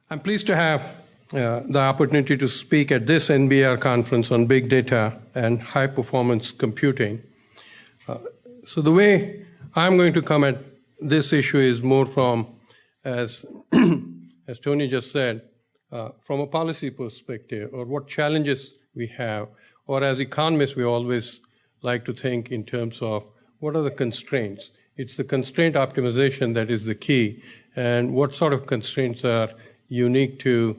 I'm pleased to have the opportunity to speak at this NBER conference on big data and high-performance computing. So the way I'm going to come at this issue is more from, as Toni just said, from a policy perspective, or what challenges we have, or as economists, we always like to think in terms of what are the constraints. It's the constraint optimization that is the key, and what sort of constraints are unique to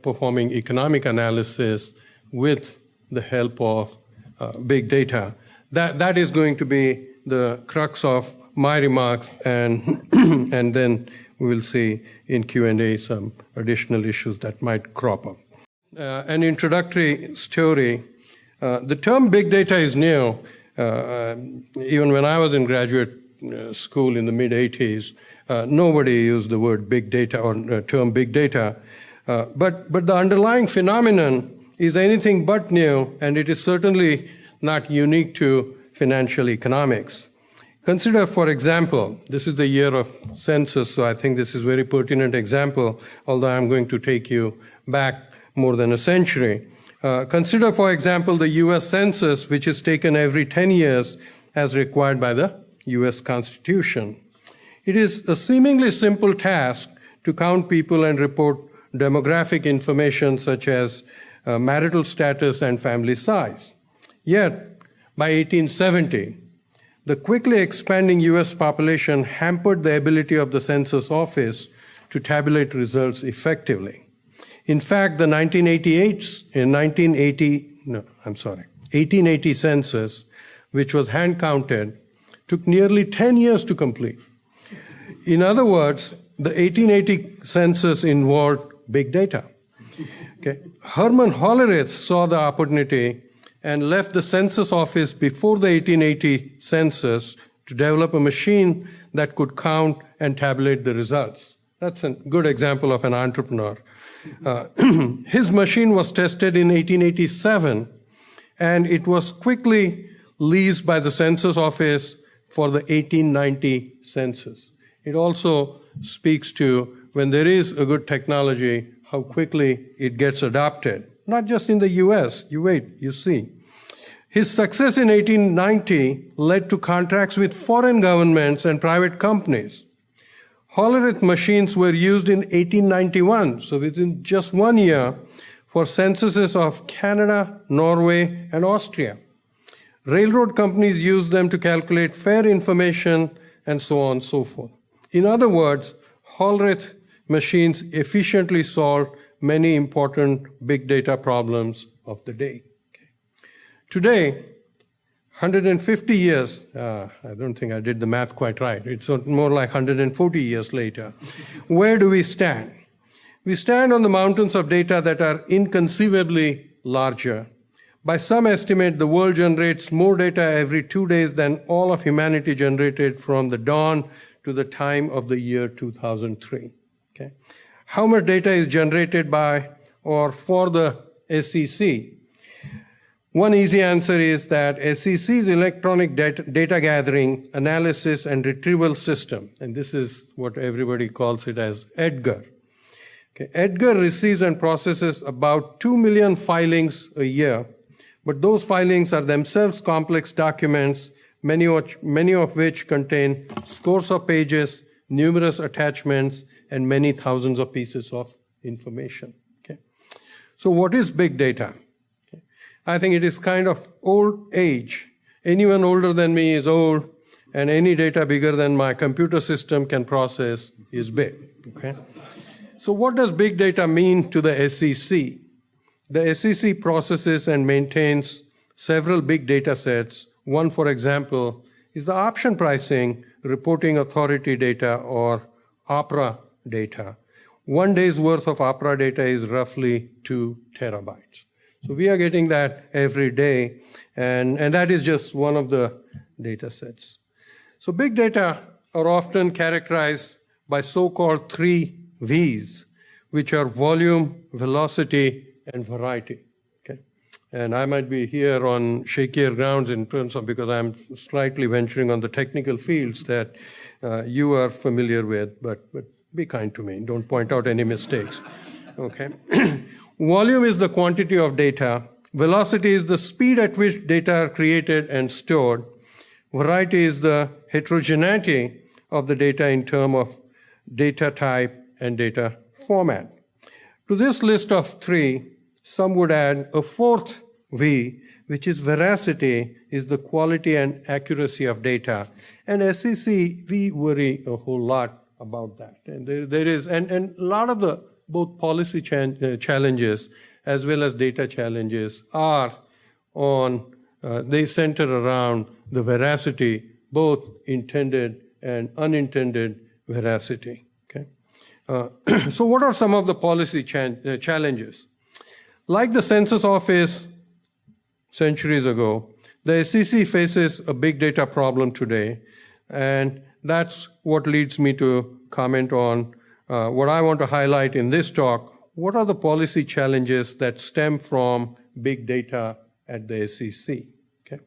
performing economic analysis with the help of big data. That is going to be the crux of my remarks, and and then we will see in Q&A some additional issues that might crop up. An introductory story. The term big data is new. Even when I was in graduate school in the mid-'80s, nobody used the word big data or term big data. But the underlying phenomenon is anything but new, and it is certainly not unique to financial economics. Consider, for example, this is the year of census, so I think this is a very pertinent example, although I'm going to take you back more than a century. Consider, for example, the U.S. Census, which is taken every 10 years as required by the U.S. Constitution. It is a seemingly simple task to count people and report demographic information such as marital status and family size. Yet, by 1870, the quickly expanding U.S. population hampered the ability of the Census Office to tabulate results effectively. In fact, the 1880 census, which was hand-counted, took nearly 10 years to complete. In other words, the 1880 census involved big data. Okay. Herman Hollerith saw the opportunity and left the census office before the 1880 census to develop a machine that could count and tabulate the results. That's a good example of an entrepreneur. His machine was tested in 1887, and it was quickly leased by the census office for the 1890 census. It also speaks to when there is a good technology, how quickly it gets adopted. Not just in the US, you wait, you see. His success in 1890 led to contracts with foreign governments and private companies. Hollerith machines were used in 1891, so within just 1 year, for censuses of Canada, Norway, and Austria. Railroad companies used them to calculate fare information, and so on and so forth. In other words, Hollerith machines efficiently solved many important big data problems of the day. Okay. Today, 150 years, I don't think I did the math quite right. It's more like 140 years later. Where do we stand? We stand on the mountains of data that are inconceivably larger. By some estimate, the world generates more data every 2 days than all of humanity generated from the dawn to the time of the year 2003. Okay. How much data is generated by or for the SEC? One easy answer is that SEC's electronic data gathering, analysis, and retrieval system, and this is what everybody calls it as EDGAR. Okay. EDGAR receives and processes about 2 million filings a year, but those filings are themselves complex documents, many of which contain scores of pages, numerous attachments, and many thousands of pieces of information. Okay. So what is big data? I think it is kind of old age. Anyone older than me is old, and any data bigger than my computer system can process is big. Okay? So what does big data mean to the SEC? The SEC processes and maintains several big data sets. One, for example, is the option pricing reporting authority data, or OPRA data. 1 day's worth of OPRA data is roughly 2 terabytes. So we are getting that every day, and that is just one of the data sets. So big data are often characterized by so-called 3 V's, which are volume, velocity, and variety. Okay? And I might be here on shakier grounds in terms of, because I'm slightly venturing on the technical fields that you are familiar with, but Be kind to me. Don't point out any mistakes. Okay. Volume is the quantity of data. Velocity is the speed at which data are created and stored. Variety is the heterogeneity of the data in terms of data type and data format. To this list of three, some would add a fourth V, which is veracity, is the quality and accuracy of data. And SEC, we worry a whole lot about that. And there is, and a lot of the both policy challenges as well as data challenges are on, they center around the veracity, both intended and unintended veracity. Okay. So what are some of the policy challenges? Like the Census Office centuries ago, the SEC faces a big data problem today, and that's what leads me to comment on what I want to highlight in this talk. What are the policy challenges that stem from big data at the SEC? Okay.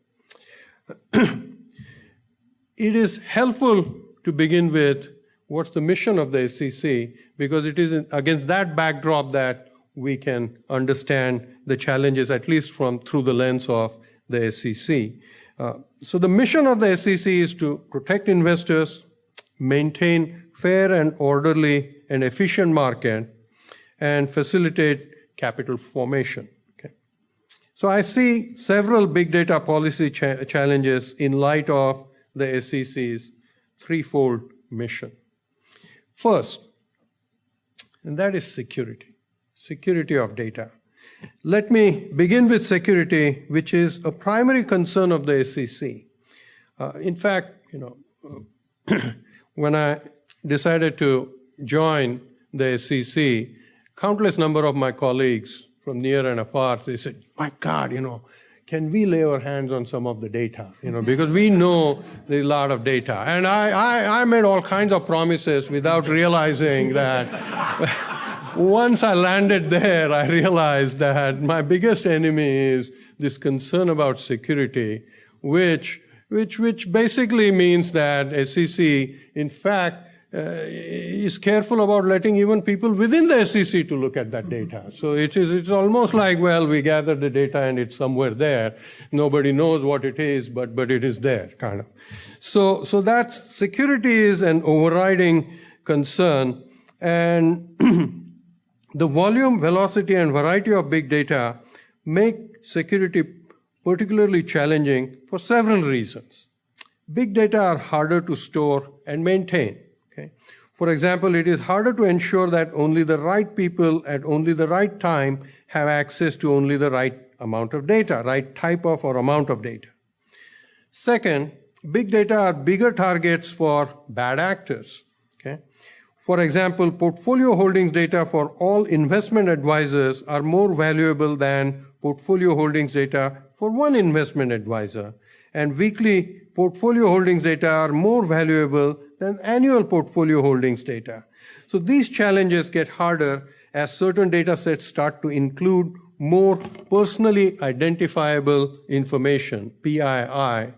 It is helpful to begin with what's the mission of the SEC, because it is against that backdrop that we can understand the challenges, at least through the lens of the SEC. So the mission of the SEC is to protect investors, maintain fair and orderly and efficient market, and facilitate capital formation. Okay. So I see several big data policy challenges in light of the SEC's threefold mission. First, and that is security of data. Let me begin with security, which is a primary concern of the SEC. In fact, when I decided to join the SEC, countless number of my colleagues from near and afar, they said, my God, can we lay our hands on some of the data? Because we know there's a lot of data. And I made all kinds of promises without realizing that once I landed there, I realized that my biggest enemy is this concern about security, which basically means that SEC, in fact, is careful about letting even people within the SEC to look at that data. So it's almost like, well, we gather the data and it's somewhere there. Nobody knows what it is, but it is there, kind of. So that's security is an overriding concern, and the volume, velocity, and variety of big data make security particularly challenging for several reasons. Big data are harder to store and maintain. Okay? For example, it is harder to ensure that only the right people at only the right time have access to only the right amount of data, right type of or amount of data. Second, big data are bigger targets for bad actors. Okay? For example, portfolio holdings data for all investment advisors are more valuable than portfolio holdings data for one investment advisor, and weekly portfolio holdings data are more valuable than annual portfolio holdings data. So these challenges get harder as certain data sets start to include more personally identifiable information, PII,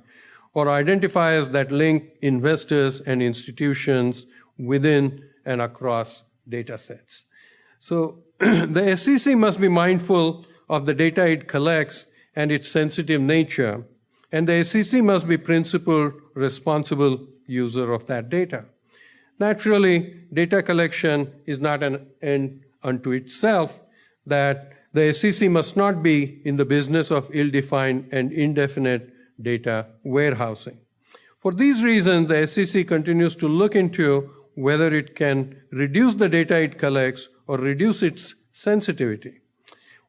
or identifiers that link investors and institutions within and across data sets. So the SEC must be mindful of the data it collects and its sensitive nature, and the SEC must be principal, responsible user of that data. Naturally, data collection is not an end unto itself, that the SEC must not be in the business of ill-defined and indefinite data warehousing. For these reasons, the SEC continues to look into whether it can reduce the data it collects or reduce its sensitivity.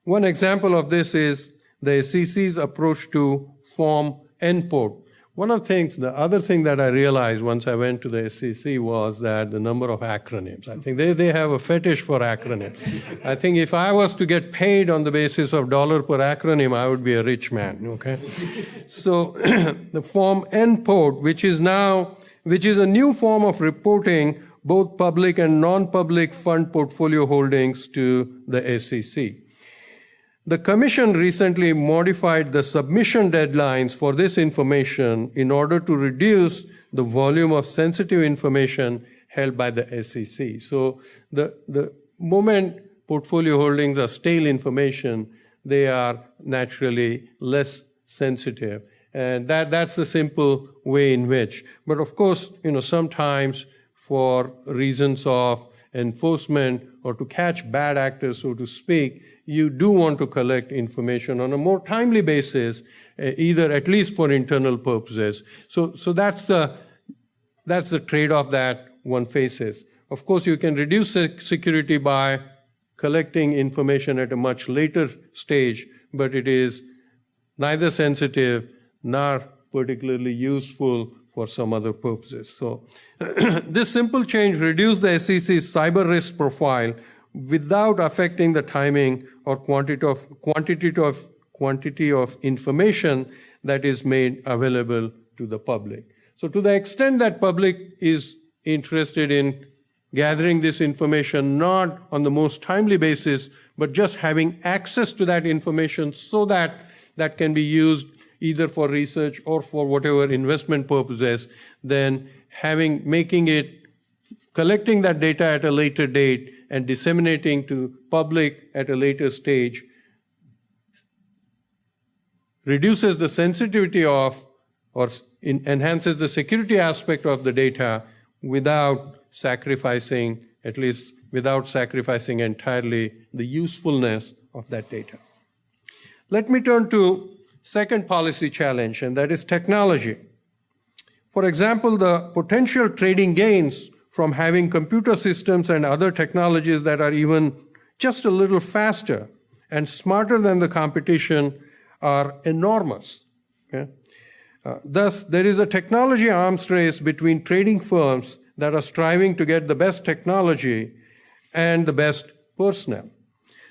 One example of this is the SEC's approach to Form N-PORT. The other thing that I realized once I went to the SEC was that the number of acronyms. I think they have a fetish for acronyms. I think if I was to get paid on the basis of dollar per acronym, I would be a rich man, okay? So the Form N-PORT, which is a new form of reporting both public and non-public fund portfolio holdings to the SEC. The Commission recently modified the submission deadlines for this information in order to reduce the volume of sensitive information held by the SEC. So the moment portfolio holdings are stale information, they are naturally less sensitive. And that's the simple way in which. But of course, sometimes for reasons of enforcement or to catch bad actors, so to speak, you do want to collect information on a more timely basis, either at least for internal purposes. So that's the trade-off that one faces. Of course, you can reduce security by collecting information at a much later stage, but it is neither sensitive nor particularly useful for some other purposes. So this simple change reduced the SEC's cyber risk profile without affecting the timing or quantity of information that is made available to the public. So to the extent that public is interested in gathering this information not on the most timely basis, but just having access to that information so that that can be used either for research or for whatever investment purposes, then collecting that data at a later date and disseminating to public at a later stage reduces the sensitivity of or enhances the security aspect of the data without sacrificing entirely the usefulness of that data. Let me turn to second policy challenge, and that is technology. For example, the potential trading gains from having computer systems and other technologies that are even just a little faster and smarter than the competition are enormous. Okay? Thus, there is a technology arms race between trading firms that are striving to get the best technology and the best personnel.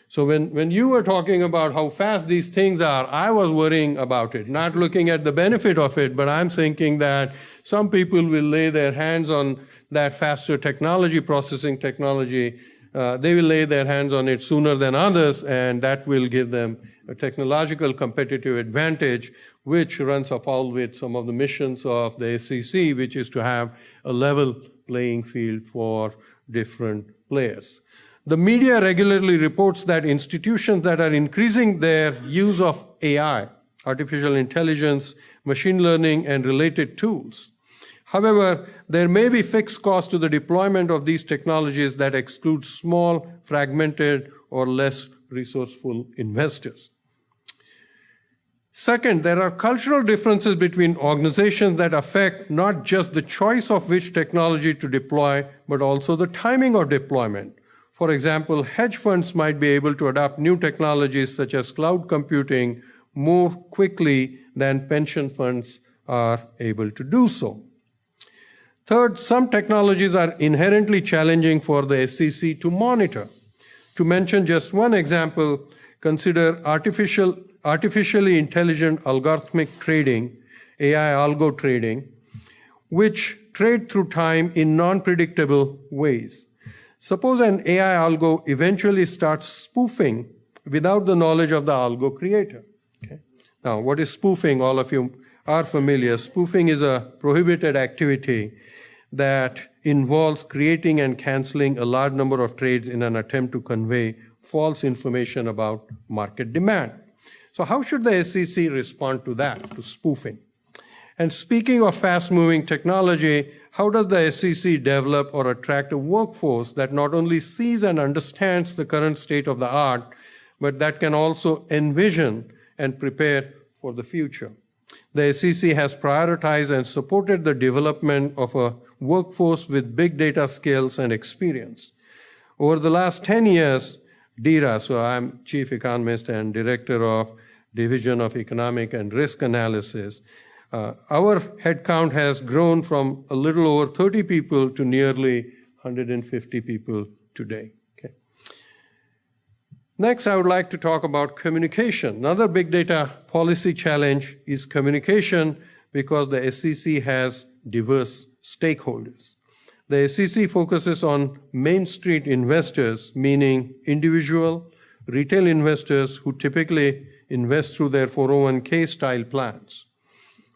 So when you were talking about how fast these things are, I was worrying about it, not looking at the benefit of it, but I'm thinking that some people will lay their hands on that faster technology, processing technology. They will lay their hands on it sooner than others, and that will give them a technological competitive advantage, which runs afoul with some of the missions of the SEC, which is to have a level playing field for different players. The media regularly reports that institutions that are increasing their use of AI, artificial intelligence, machine learning, and related tools. However, there may be fixed costs to the deployment of these technologies that exclude small, fragmented, or less resourceful investors. Second, there are cultural differences between organizations that affect not just the choice of which technology to deploy, but also the timing of deployment. For example, hedge funds might be able to adopt new technologies such as cloud computing more quickly than pension funds are able to do so. Third, some technologies are inherently challenging for the SEC to monitor. To mention just one example, consider artificially intelligent algorithmic trading, AI algo trading, which trade through time in non-predictable ways. Suppose an AI algo eventually starts spoofing without the knowledge of the algo creator. Okay? Now, what is spoofing? All of you are familiar. Spoofing is a prohibited activity that involves creating and canceling a large number of trades in an attempt to convey false information about market demand. So how should the SEC respond to that, to spoofing? And speaking of fast-moving technology, how does the SEC develop or attract a workforce that not only sees and understands the current state of the art, but that can also envision and prepare for the future? The SEC has prioritized and supported the development of a workforce with big data skills and experience. Over the last 10 years, DERA, so I'm Chief Economist and Director of Division of Economic and Risk Analysis, our headcount has grown from a little over 30 people to nearly 150 people today. Okay. Next, I would like to talk about communication. Another big data policy challenge is communication because the SEC has diverse stakeholders. The SEC focuses on Main Street investors, meaning individual, retail investors who typically invest through their 401k style plans.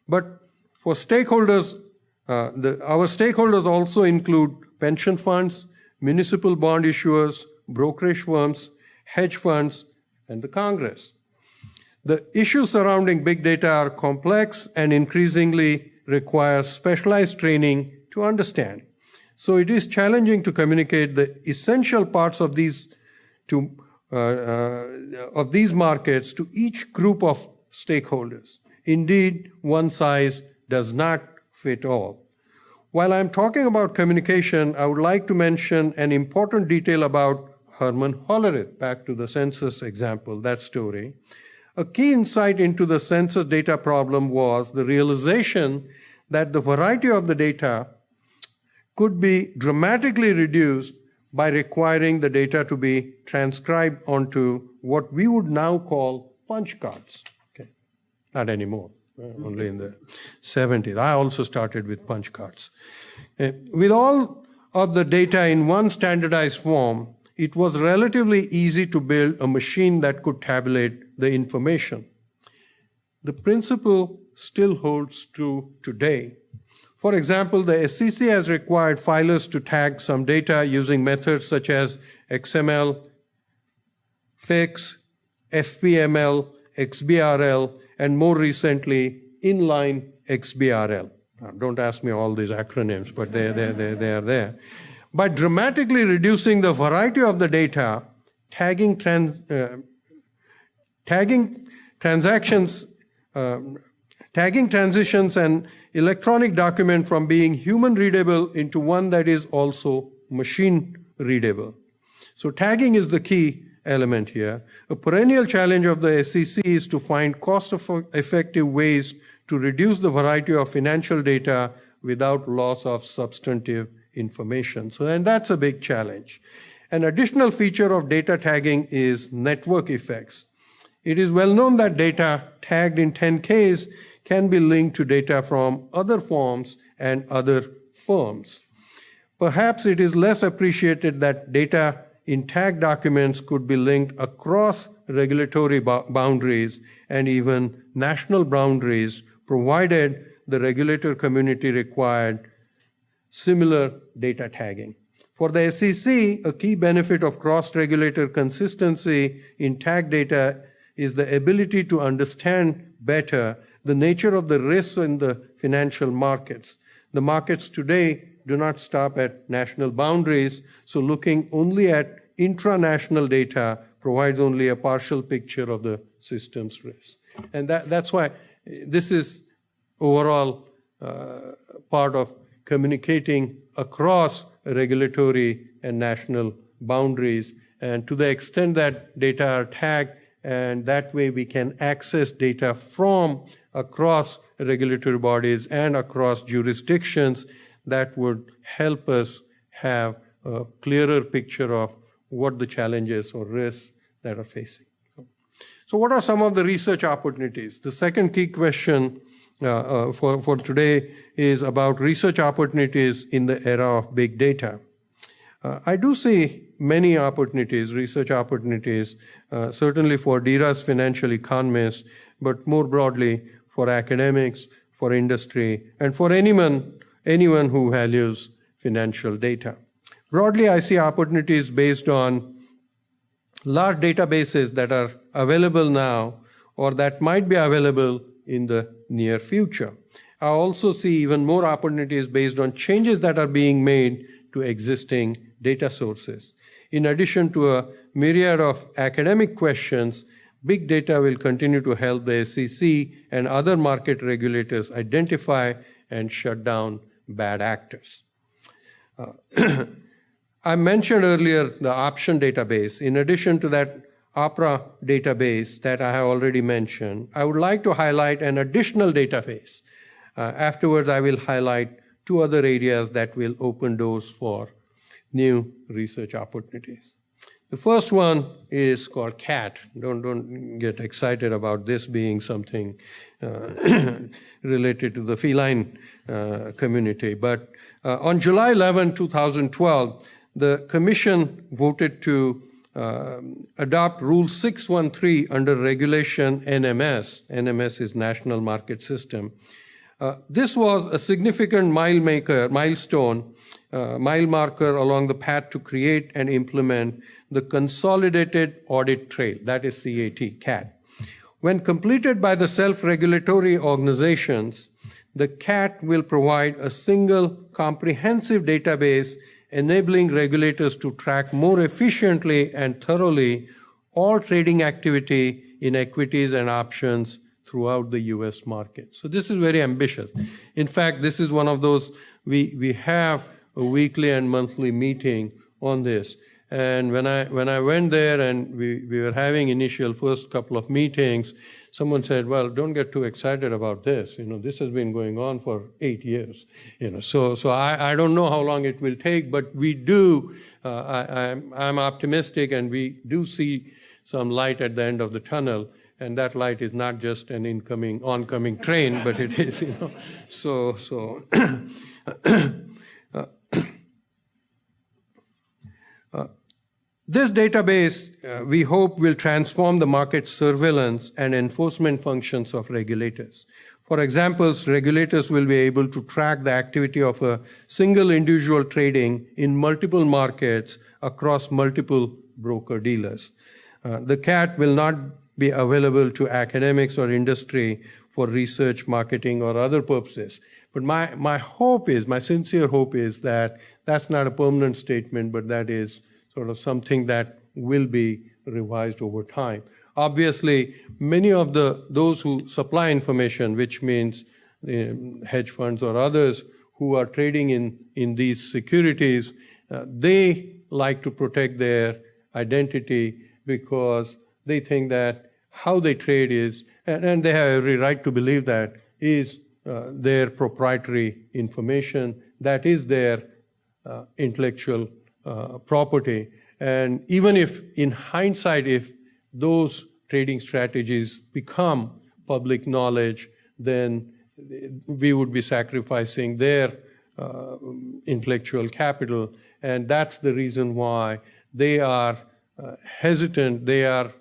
But for stakeholders, our stakeholders also include pension funds, municipal bond issuers, brokerage firms, hedge funds, and the Congress. The issues surrounding big data are complex and increasingly require specialized training to understand. So it is challenging to communicate the essential parts of these markets to each group of stakeholders. Indeed, one size does not fit all. While I'm talking about communication, I would like to mention an important detail about Herman Hollerith, back to the census example, that story. A key insight into the census data problem was the realization that the variety of the data could be dramatically reduced by requiring the data to be transcribed onto what we would now call punch cards. Okay. Not anymore, only in the 70s. I also started with punch cards. With all of the data in one standardized form, it was relatively easy to build a machine that could tabulate the information. The principle still holds true today. For example, the SEC has required filers to tag some data using methods such as XML, FIX, FPML, XBRL, and more recently, inline XBRL. Now, don't ask me all these acronyms, but they are there. By dramatically reducing the variety of the data, tagging transitions and electronic document from being human readable into one that is also machine readable. So tagging is the key element here. A perennial challenge of the SEC is to find cost-effective ways to reduce the variety of financial data without loss of substantive information. And that's a big challenge. An additional feature of data tagging is network effects. It is well known that data tagged in 10Ks can be linked to data from other forms and other firms. Perhaps it is less appreciated that data in tagged documents could be linked across regulatory boundaries and even national boundaries, provided the regulator community required similar data tagging. For the SEC, a key benefit of cross-regulator consistency in tagged data is the ability to understand better the nature of the risks in the financial markets. The markets today do not stop at national boundaries, so looking only at intranational data provides only a partial picture of the system's risk. And that's why this is overall part of communicating across regulatory and national boundaries. And to the extent that data are tagged, and that way we can access data from across regulatory bodies and across jurisdictions, that would help us have a clearer picture of what the challenges or risks that are facing. So what are some of the research opportunities? The second key question for today is about research opportunities in the era of big data. I do see many opportunities, research opportunities, certainly for DERA's financial economists, but more broadly for academics, for industry, and for anyone who values financial data. Broadly, I see opportunities based on large databases that are available now or that might be available in the near future. I also see even more opportunities based on changes that are being made to existing data sources. In addition to a myriad of academic questions, big data will continue to help the SEC and other market regulators identify and shut down bad actors. I mentioned earlier the option database. In addition to that OPERA database that I have already mentioned, I would like to highlight an additional database. Afterwards, I will highlight two other areas that will open doors for new research opportunities. The first one is called CAT. Don't get excited about this being something related to the feline community. But on July 11, 2012, the Commission voted to adopt Rule 613 under Regulation NMS. NMS is National Market System. This was a significant milestone mile marker along the path to create and implement the Consolidated Audit Trail, that is CAT. When completed by the self-regulatory organizations, the CAT will provide a single comprehensive database enabling regulators to track more efficiently and thoroughly all trading activity in equities and options throughout the US market. So this is very ambitious. In fact, this is one of those, we have a weekly and monthly meeting on this. And when I went there and we were having initial first couple of meetings, someone said, well, don't get too excited about this. This has been going on for 8 years. So I don't know how long it will take, but we do, I'm optimistic, and we do see some light at the end of the tunnel. And that light is not just an oncoming train, but it is, This database, we hope, will transform the market surveillance and enforcement functions of regulators. For example, regulators will be able to track the activity of a single individual trading in multiple markets across multiple broker-dealers. The CAT will not be available to academics or industry for research, marketing, or other purposes. But my hope is, my sincere hope is that that's not a permanent statement, but that is sort of something that will be revised over time. Obviously, many of those who supply information, which means hedge funds or others who are trading in these securities, they like to protect their identity because they think that how they trade is, and they have every right to believe that, is their proprietary information, that is their intellectual property. And even if, in hindsight, if those trading strategies become public knowledge, then we would be sacrificing their intellectual capital. And that's the reason why they are hesitant, they are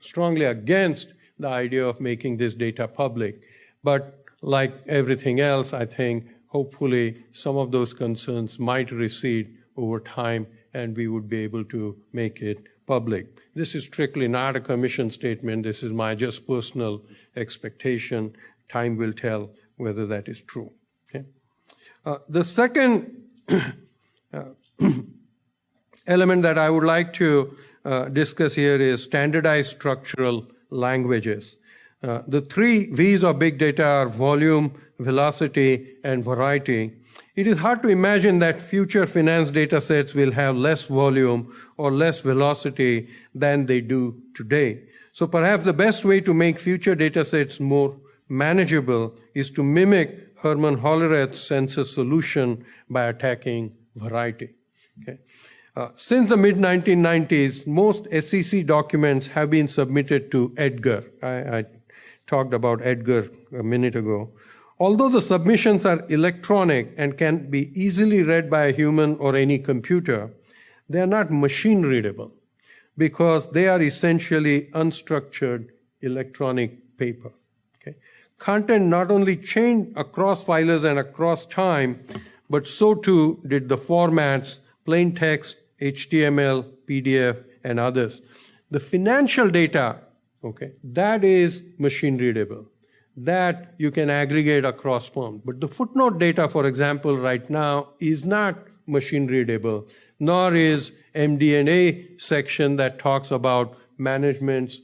strongly against the idea of making this data public. But like everything else, I think hopefully some of those concerns might recede over time and we would be able to make it public. This is strictly not a commission statement. This is my just personal expectation. Time will tell whether that is true. Okay? The second element that I would like to discuss here is standardized structural languages. The 3 V's of big data are volume, velocity, and variety. It is hard to imagine that future finance data sets will have less volume or less velocity than they do today. So perhaps the best way to make future data sets more manageable is to mimic Herman Hollerith's census solution by attacking variety. Okay? Since the mid-1990s, most SEC documents have been submitted to NBER. I talked about NBER a minute ago. Although the submissions are electronic and can be easily read by a human or any computer, they are not machine readable because they are essentially unstructured electronic paper. Okay? Content not only changed across filers and across time, but so too did the formats, plain text, HTML, PDF, and others. The financial data, okay, that is machine readable. That you can aggregate across firms. But the footnote data, for example, right now is not machine readable, nor is MD&A section that talks about management's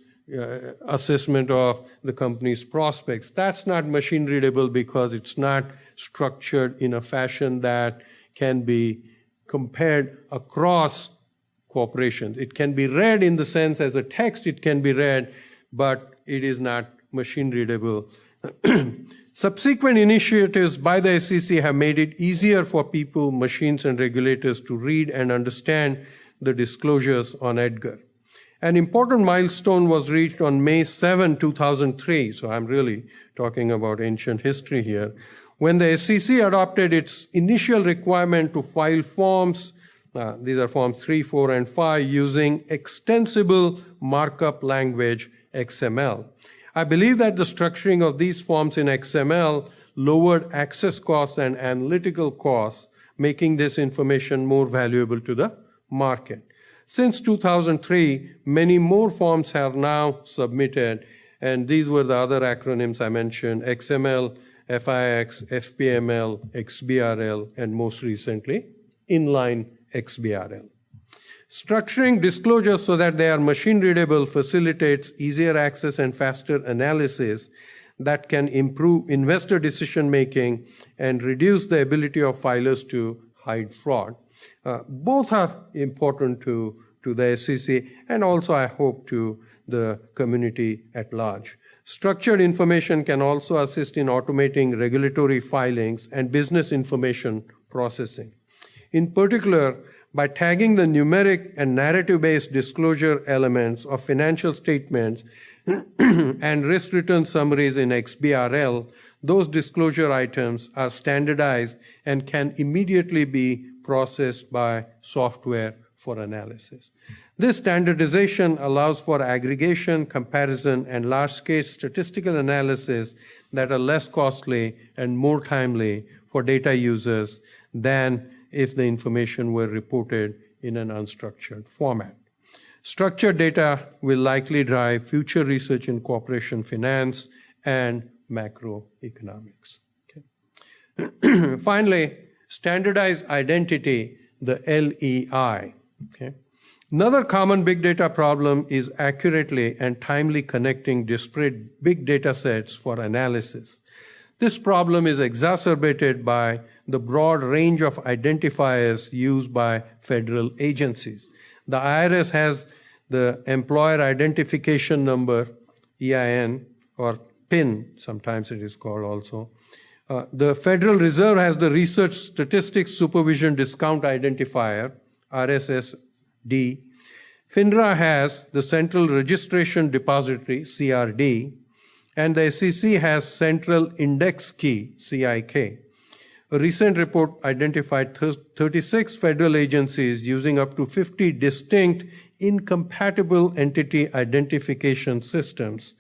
assessment of the company's prospects. That's not machine readable because it's not structured in a fashion that can be compared across corporations. It can be read in the sense as a text, it can be read, but it is not machine readable. Subsequent initiatives by the SEC have made it easier for people, machines, and regulators to read and understand the disclosures on NBER. An important milestone was reached on May 7, 2003, so I'm really talking about ancient history here, when the SEC adopted its initial requirement to file forms, these are forms 3, 4, and 5, using extensible markup language, XML. I believe that the structuring of these forms in XML lowered access costs and analytical costs, making this information more valuable to the market. Since 2003, many more forms are now submitted, and these were the other acronyms I mentioned: XML, FIX, FPML, XBRL, and most recently, inline XBRL. Structuring disclosures so that they are machine readable facilitates easier access and faster analysis that can improve investor decision making and reduce the ability of filers to hide fraud. Both are important to the SEC and also, I hope, to the community at large. Structured information can also assist in automating regulatory filings and business information processing. In particular, by tagging the numeric and narrative-based disclosure elements of financial statements and risk return summaries in XBRL, those disclosure items are standardized and can immediately be processed by software for analysis. This standardization allows for aggregation, comparison, and large-scale statistical analysis that are less costly and more timely for data users than if the information were reported in an unstructured format. Structured data will likely drive future research in corporation finance and macroeconomics. Okay. Finally, standardized identity, the LEI. Okay. Another common big data problem is accurately and timely connecting disparate big data sets for analysis. This problem is exacerbated by the broad range of identifiers used by federal agencies. The IRS has the Employer Identification Number, EIN, or PIN, sometimes it is called also. The Federal Reserve has the Research Statistics Supervision Discount Identifier, RSSD. FINRA has the Central Registration Depository, CRD, and the SEC has Central Index Key, CIK. A recent report identified 36 federal agencies using up to 50 distinct incompatible entity identification systems.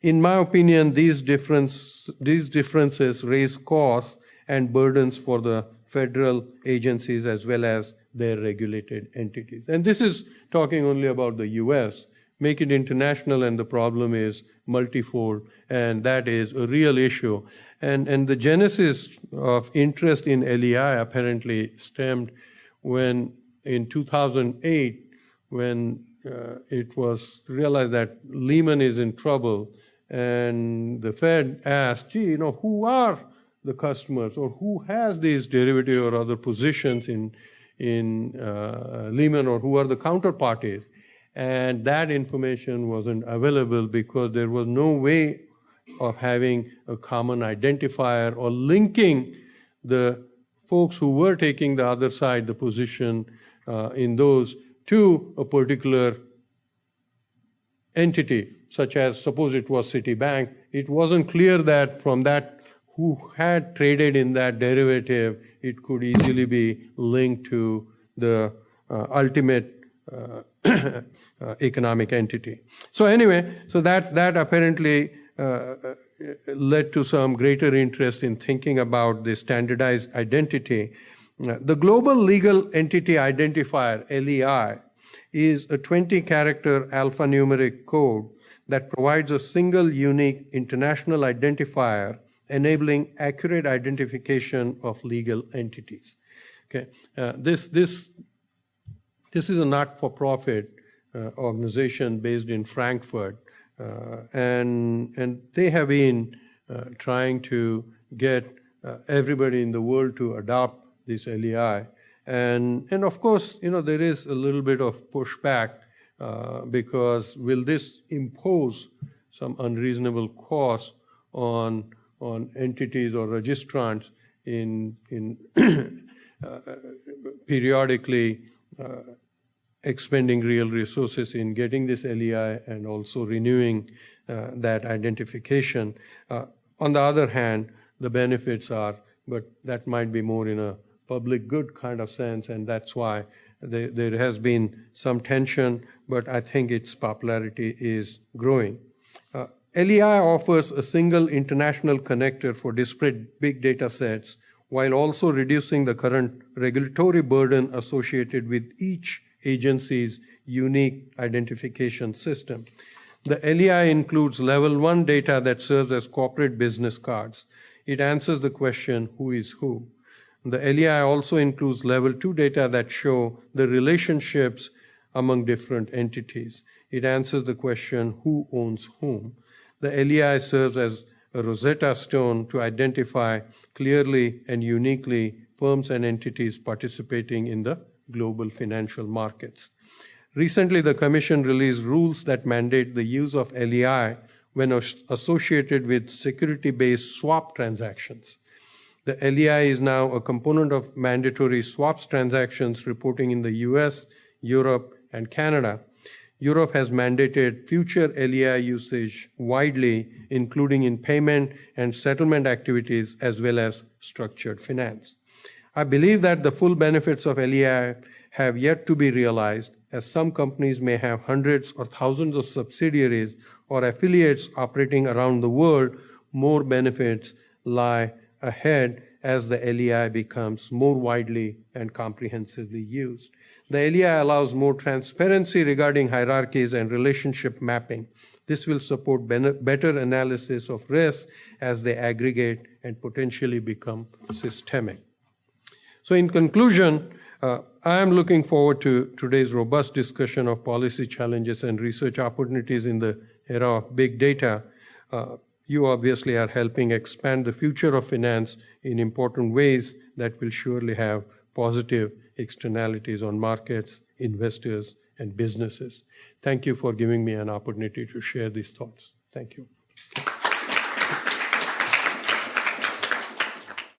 In my opinion, these differences raise costs and burdens for the federal agencies as well as their regulated entities. And this is talking only about the US. Make it international and the problem is multifold, and that is a real issue. And the genesis of interest in LEI apparently stemmed when in 2008, when it was realized that Lehman is in trouble, and the Fed asked, gee, who are the customers or who has these derivative or other positions in Lehman, or who are the counterparties? And that information wasn't available because there was no way of having a common identifier or linking the folks who were taking the other side, the position in those, to a particular entity, such as suppose it was Citibank. It wasn't clear that from that who had traded in that derivative, it could easily be linked to the ultimate economic entity. So anyway, so that apparently led to some greater interest in thinking about the standardized identity. The Global Legal Entity Identifier, LEI, is a 20-character alphanumeric code that provides a single unique international identifier enabling accurate identification of legal entities. Okay, this is a not-for-profit organization based in Frankfurt, and they have been trying to get everybody in the world to adopt this LEI. And of course, there is a little bit of pushback because will this impose some unreasonable cost on entities or registrants in periodically expending real resources in getting this LEI and also renewing that identification. On the other hand, the benefits are, but that might be more in a public good kind of sense, and that's why there has been some tension, but I think its popularity is growing. LEI offers a single international connector for disparate big data sets while also reducing the current regulatory burden associated with each agency's unique identification system. The LEI includes level 1 data that serves as corporate business cards. It answers the question, who is who? The LEI also includes level 2 data that show the relationships among different entities. It answers the question, who owns whom? The LEI serves as a Rosetta Stone to identify clearly and uniquely firms and entities participating in the global financial markets. Recently, the Commission released rules that mandate the use of LEI when associated with security-based swap transactions. The LEI is now a component of mandatory swaps transactions reporting in the US, Europe, and Canada. Europe has mandated future LEI usage widely, including in payment and settlement activities, as well as structured finance. I believe that the full benefits of LEI have yet to be realized, as some companies may have hundreds or thousands of subsidiaries or affiliates operating around the world. More benefits lie ahead as the LEI becomes more widely and comprehensively used. The LEI allows more transparency regarding hierarchies and relationship mapping. This will support better analysis of risks as they aggregate and potentially become systemic. So in conclusion, I am looking forward to today's robust discussion of policy challenges and research opportunities in the era of big data. You obviously are helping expand the future of finance in important ways that will surely have positive externalities on markets, investors, and businesses. Thank you for giving me an opportunity to share these thoughts. Thank you.